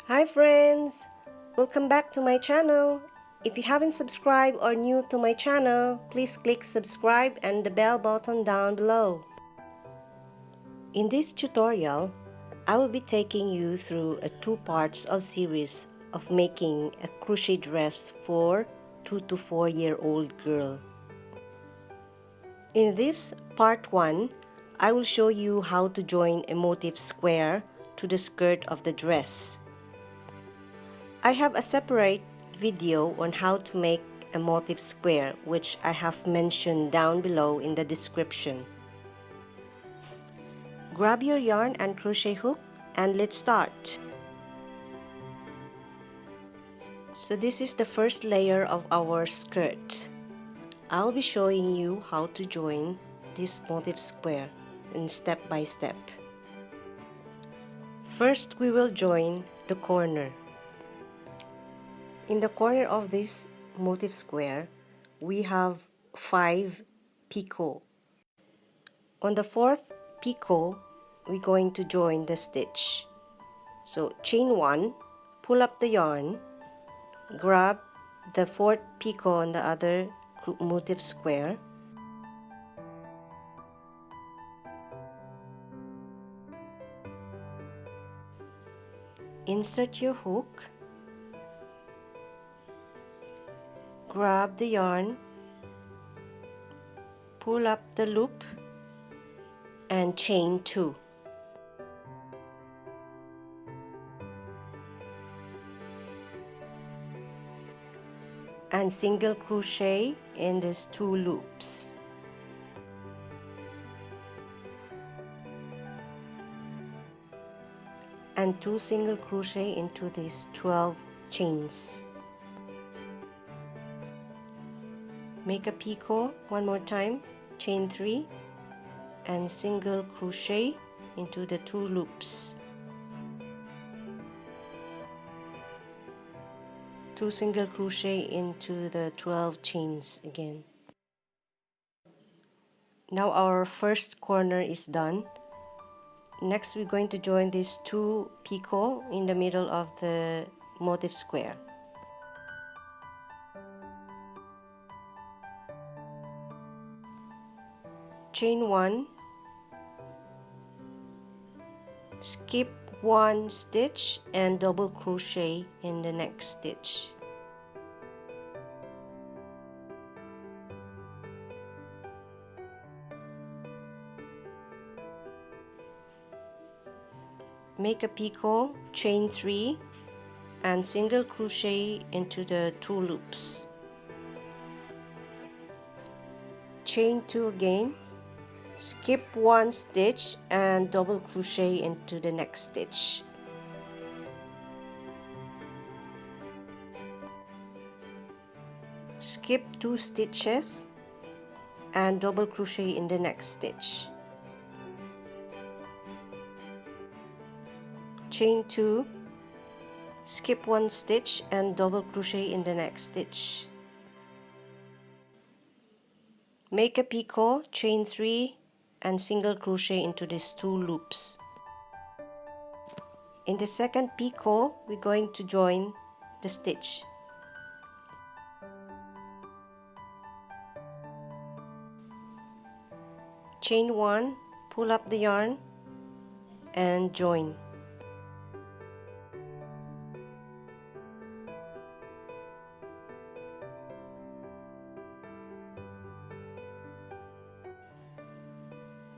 Hi friends! Welcome back to my channel. If you haven't subscribed or new to my channel, please click subscribe and the bell button down below. In this tutorial, I will be taking you through a two parts of series of making a crochet dress for 2 to 4-year-old girl. In this part 1, I will show you how to join a motif square to the skirt of the dress. I have a separate video on how to make a motif square, which I have mentioned down below in the description. Grab your yarn and crochet hook and let's start. So this is the first layer of our skirt. I'll be showing you how to join this motif square in step by step. First, we will join the corner. In the corner of this motif square, we have 5 picot. On the 4th picot, we're going to join the stitch. So chain 1, pull up the yarn, grab the 4th picot on the other motif square, insert your hook, grab the yarn, pull up the loop, and chain 2. And single crochet in these 2 loops. And 2 single crochet into these 12 chains. Make a picot one more time, chain 3, and single crochet into the 2 loops. 2 single crochet into the 12 chains again. Now our first corner is done. Next, we're going to join these 2 picot in the middle of the motif square. Chain 1, skip 1 stitch and double crochet in the next stitch. Make a picot, chain 3, and single crochet into the 2 loops. Chain 2 again, skip 1 stitch and double crochet into the next stitch. Skip 2 stitches and double crochet in the next stitch. Chain 2, skip 1 stitch and double crochet in the next stitch. Make a picot, chain 3, and single crochet into these 2 loops. In the second picot, we're going to join the stitch. Chain 1, pull up the yarn, and join.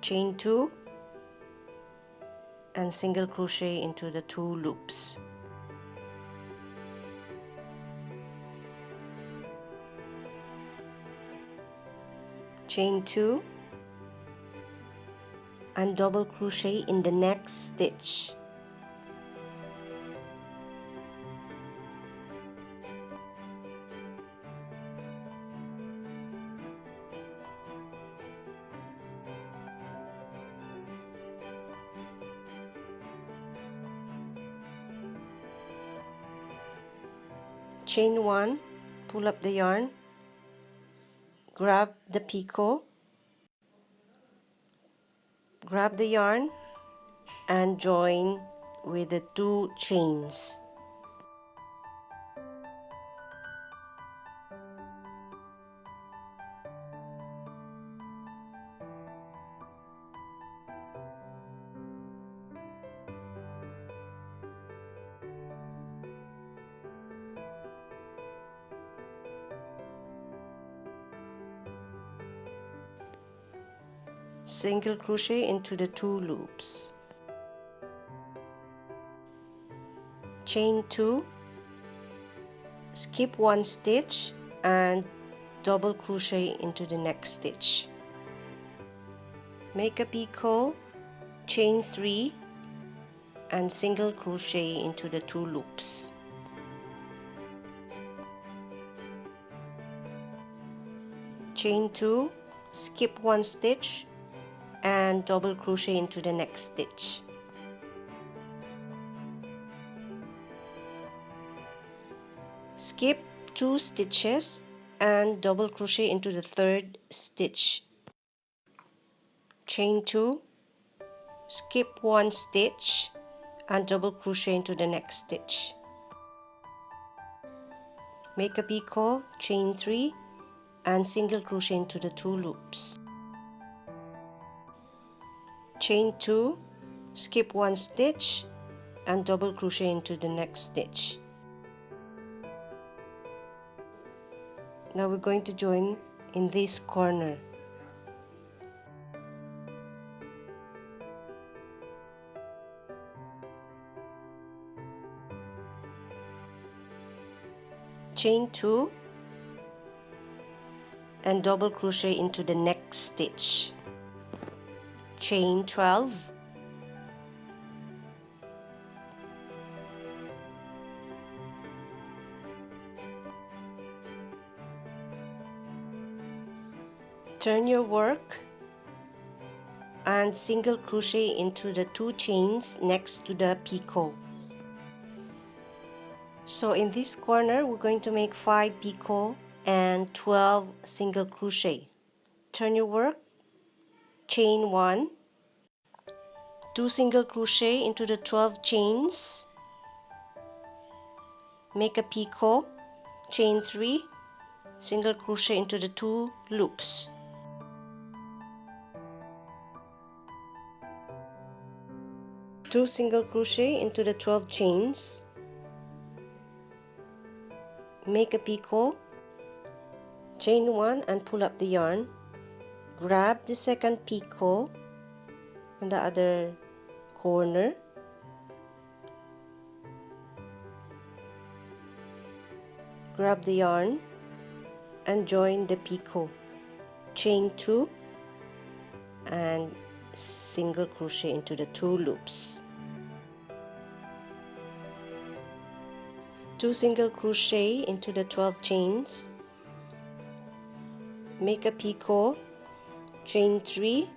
Chain 2 and single crochet into the 2 loops. Chain 2 and double crochet in the next stitch. Chain 1, pull up the yarn, grab the picot, grab the yarn and join with the 2 chains. single crochet into the 2 loops, chain 2, skip 1 stitch and double crochet into the next stitch. Make a picot, chain 3 and single crochet into the 2 loops. Chain 2, skip 1 stitch and double crochet into the next stitch. Skip 2 stitches and double crochet into the 3rd stitch. Chain 2, skip 1 stitch and double crochet into the next stitch. Make a picot, chain 3 and single crochet into the 2 loops. Chain 2, skip 1 stitch and double crochet into the next stitch. Now we're going to join in this corner. Chain 2 and double crochet into the next stitch. Chain 12, turn your work and single crochet into the 2 chains next to the picot. So in this corner we're going to make 5 picot and 12 single crochet. Turn your work, chain 1, 2 single crochet into the 12 chains, make a picot, chain 3, single crochet into the 2 loops. Two single crochet into the 12 chains, make a picot, chain 1 and pull up the yarn, grab the second picot in the other corner, grab the yarn and join the picot, chain 2 and single crochet into the 2 loops. 2 single crochet into the 12 chains, make a picot, chain 3,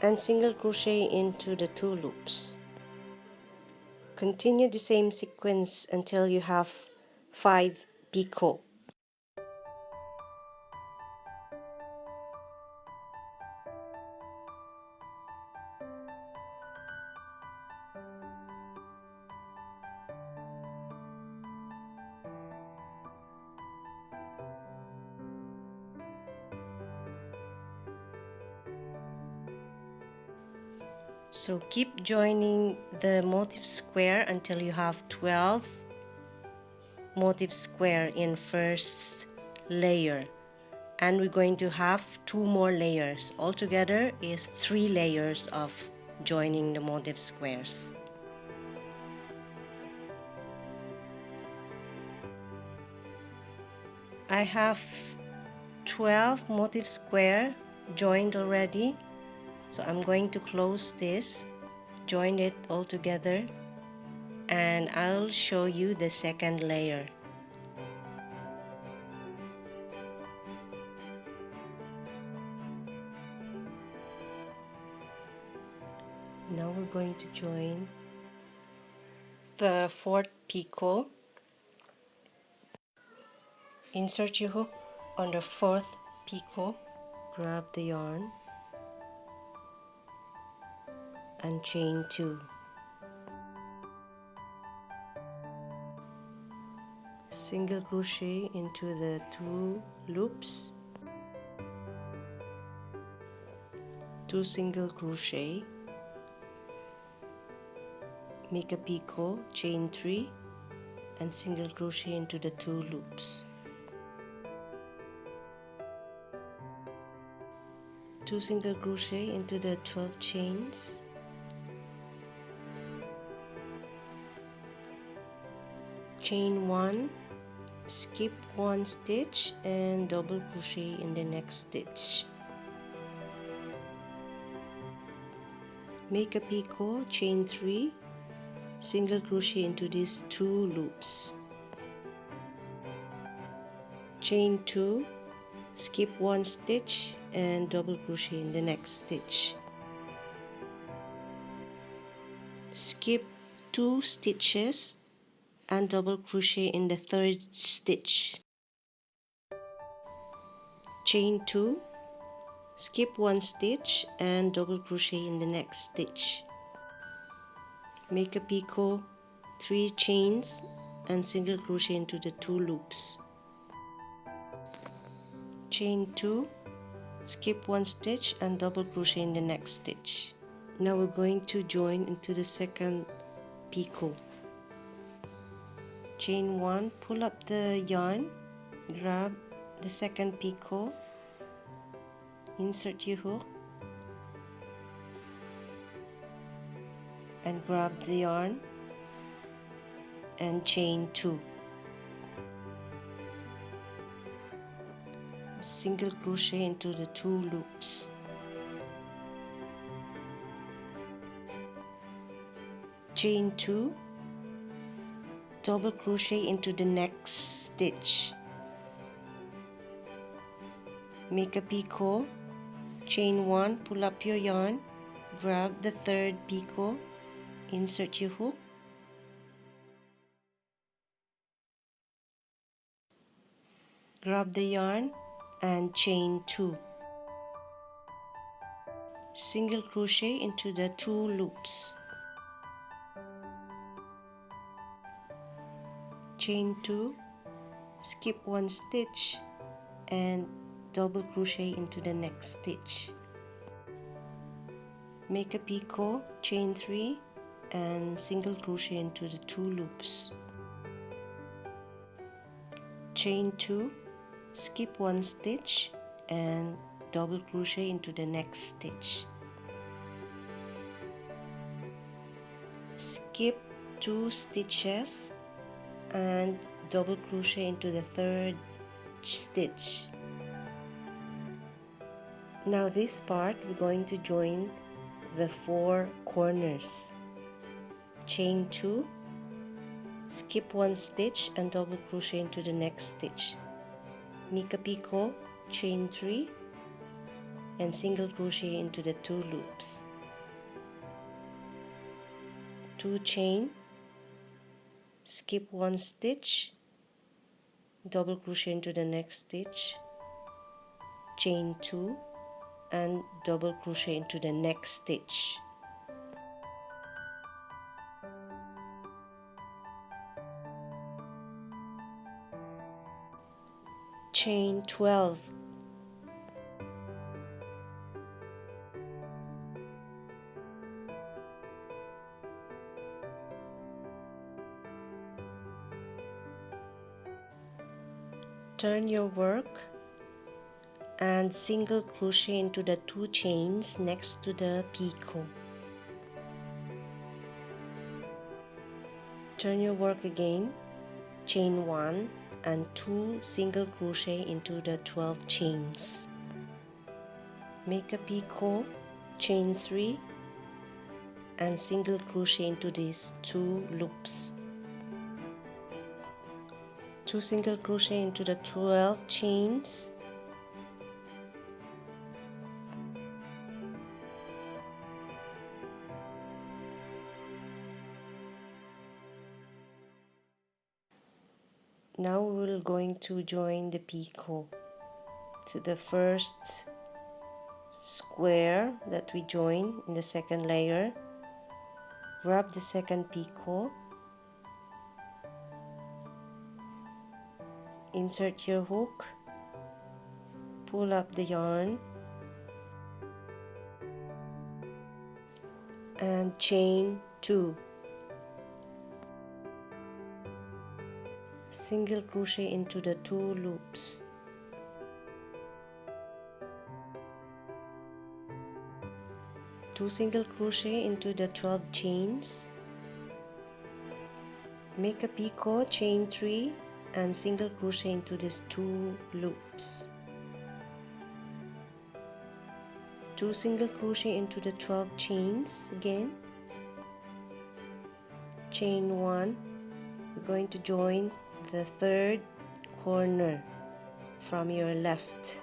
and single crochet into the 2 loops. Continue the same sequence until you have 5 picot. So keep joining the motif square until you have 12 motif square in first layer, and we're going to have 2 more layers. Altogether is 3 layers of joining the motif squares. I have 12 motif square joined already, so I'm going to close this, join it all together, and I'll show you the second layer. Now we're going to join the 4th picot. Insert your hook on the 4th picot, grab the yarn and chain 2. Single crochet into the 2 loops, 2 single crochet, make a picot, chain 3 and single crochet into the 2 loops. 2 single crochet into the 12 chains, chain 1, skip 1 stitch and double crochet in the next stitch. Make a picot, chain 3, single crochet into these 2 loops, chain 2, skip 1 stitch and double crochet in the next stitch. Skip 2 stitches and double crochet in the 3rd stitch. Chain 2, skip 1 stitch and double crochet in the next stitch. Make a picot, 3 chains and single crochet into the 2 loops. Chain 2, skip 1 stitch and double crochet in the next stitch. Now we're going to join into the 2nd picot. Chain 1, pull up the yarn, grab the 2nd picot, insert your hook and grab the yarn and chain 2. Single crochet into the 2 loops. Chain 2, double crochet into the next stitch. Make a picot, chain 1, pull up your yarn, grab the 3rd picot, insert your hook, grab the yarn and chain 2. Single crochet into the 2 loops. Chain 2, skip 1 stitch and double crochet into the next stitch. Make a picot, chain 3 and single crochet into the 2 loops. Chain 2, skip 1 stitch and double crochet into the next stitch. Skip 2 stitches and double crochet into the 3rd stitch. Now this part we're going to join the 4 corners. Chain 2, skip 1 stitch and double crochet into the next stitch. Make a picot, chain 3 and single crochet into the 2 loops. 2 chain, skip 1 stitch, double crochet into the next stitch, chain 2 and double crochet into the next stitch. Chain 12. Turn your work and single crochet into the 2 chains next to the picot. Turn your work again, chain 1 and 2 single crochet into the 12 chains. Make a picot, chain 3 and single crochet into these 2 loops. 2 single crochet into the 12 chains. Now we're going to join the picot to the first square that we join in the 2nd layer. Grab the 2nd picot, insert your hook, pull up the yarn and chain 2. single crochet into the 2 loops. Two single crochet into the 12 chains. Make a picot, chain 3 and single crochet into these 2 loops. 2 single crochet into the 12 chains again. Chain 1. We're going to join the 3rd corner from your left.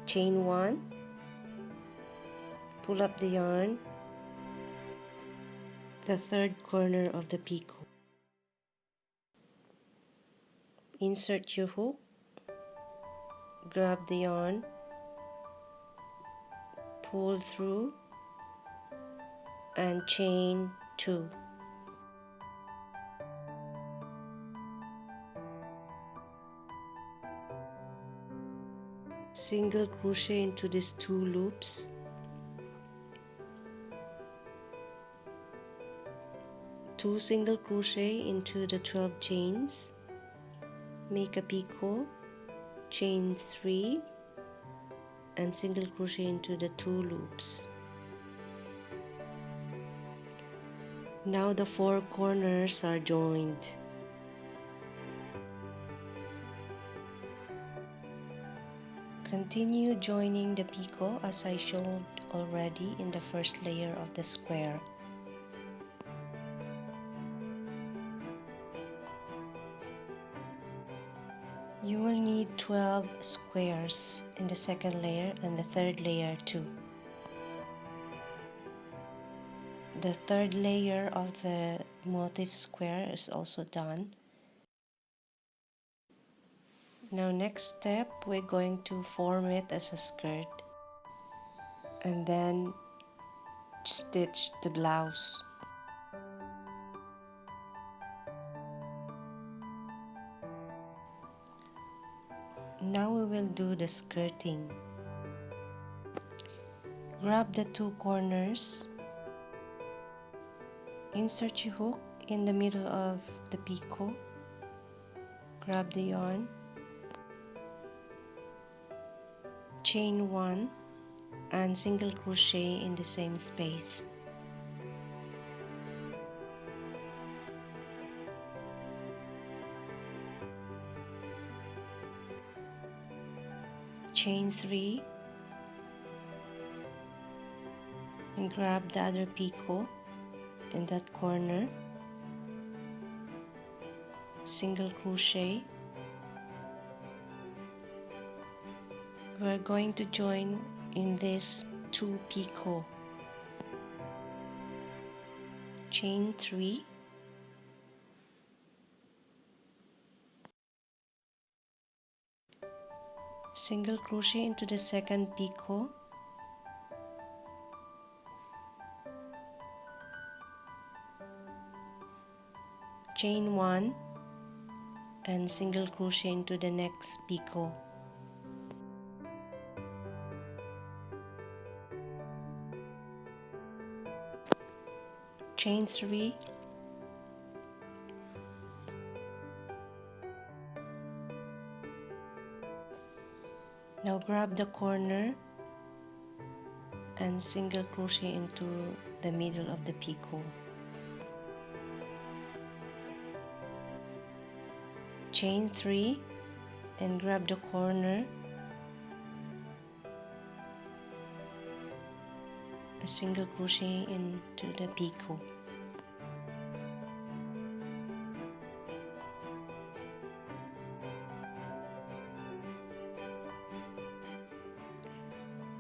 Chain 1. Pull up the yarn, the 3rd corner of the picot. Insert your hook, grab the yarn, pull through and chain 2. Single crochet into these 2 loops. 2 single crochet into the 12 chains. Make a picot, chain 3 and single crochet into the 2 loops. Now the 4 corners are joined. Continue joining the picot as I showed already in the first layer of the square. You will need 12 squares in the second layer and the third layer too. The third layer of the motif square is also done. Now next step, we're going to form it as a skirt and then stitch the blouse. Now we will do the skirting. Grab the 2 corners, insert your hook in the middle of the picot, grab the yarn, chain 1 and single crochet in the same space. Chain 3 and grab the other picot in that corner, single crochet. We're going to join in this 2 picot. Chain 3, single crochet into the second picot, chain 1 and single crochet into the next picot. Chain 3, now grab the corner and single crochet into the middle of the picot. Chain 3 and grab the corner, a single crochet into the picot.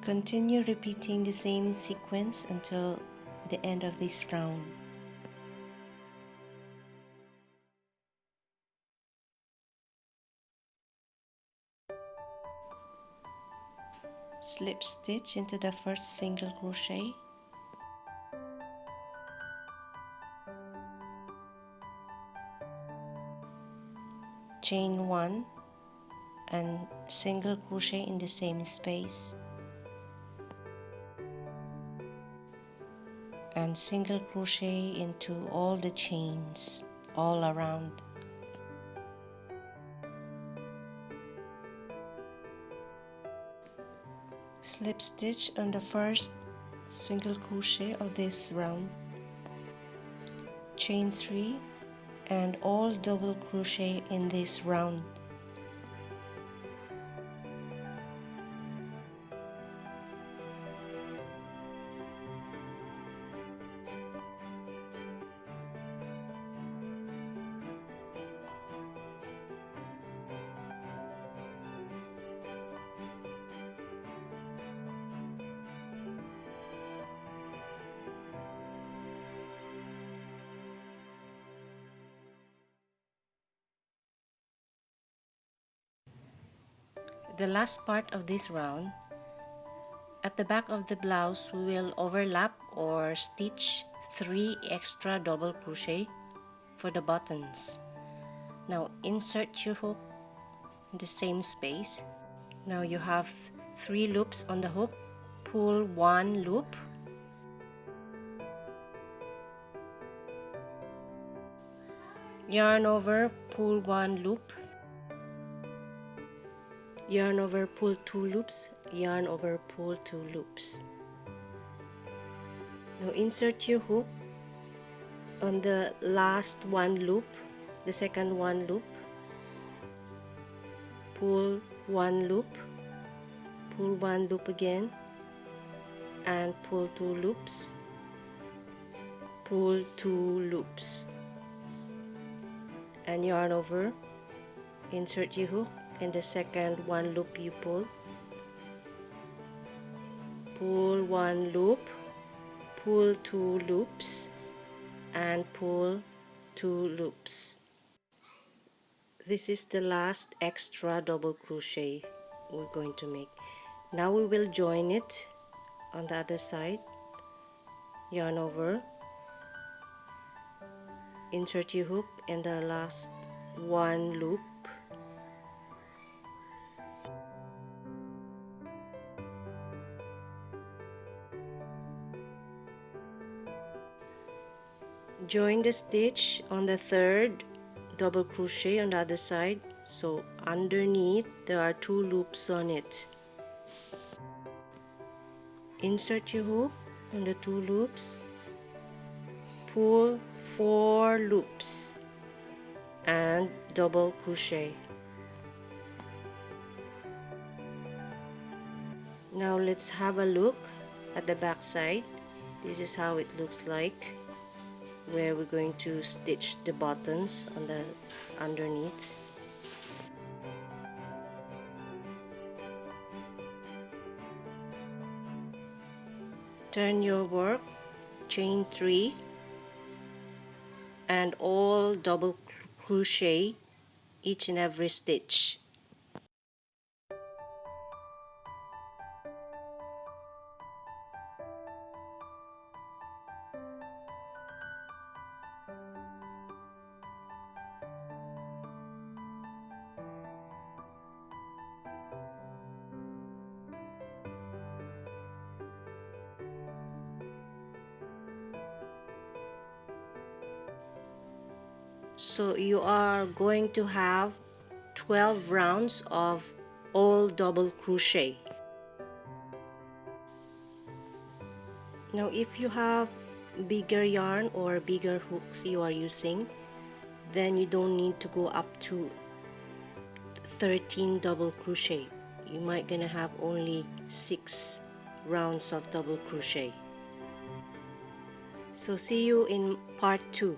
Continue repeating the same sequence until the end of this round. Slip stitch into the first single crochet, chain 1 and single crochet in the same space, and single crochet into all the chains all around. slip stitch on the first single crochet of this round, chain 3 and all double crochet in this round. The last part of this round, at the back of the blouse we will overlap or stitch 3 extra double crochet for the buttons. Now insert your hook in the same space. Now you have 3 loops on the hook. Pull 1 loop, yarn over, pull 1 loop, yarn over, pull 2 loops, yarn over, pull 2 loops. Now insert your hook on the last 1 loop, the second 1 loop, pull 1 loop, pull 1 loop again, and pull 2 loops, pull 2 loops, and yarn over, insert your hook in the second 1 loop you pull 1 loop, pull 2 loops, and pull 2 loops. This is the last extra double crochet we're going to make. Now we will join it on the other side. Yarn over, insert your hook in the last 1 loop, join the stitch on the third double crochet on the other side, so underneath there are 2 loops on it. Insert your hook on the 2 loops, pull 4 loops and double crochet. Now let's have a look at the back side. This is how it looks like, where we're going to stitch the buttons on the underneath. Turn your work, chain 3 and all double crochet each and every stitch. So you are going to have 12 rounds of all double crochet. Now if you have bigger yarn or bigger hooks you are using, then you don't need to go up to 13 double crochet. You might gonna have only 6 rounds of double crochet. So see you in part 2.